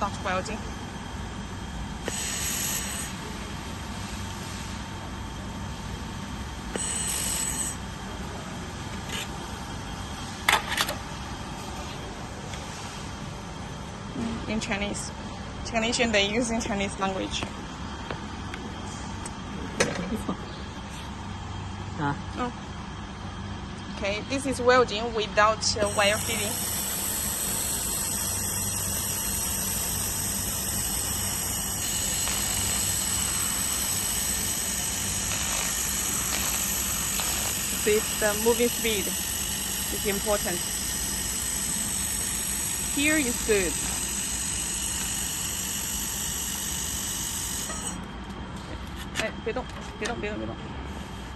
start welding. In Chinese. Chen-LaserMen, they use in Chinese language. Oh. Okay, this is welding without wire feeding. See, the moving speed is important. Here is good.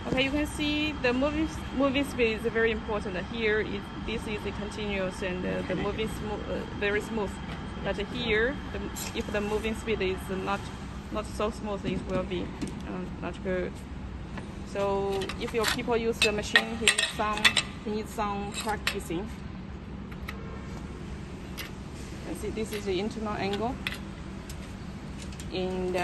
Okay, you can see the moving speed is very important. Here, this is continuous and the moving very smooth. But here, if the moving speed is not so smooth, it will be not good. So if your people use the machine, he needs some practicing. And see, this is the internal angle, and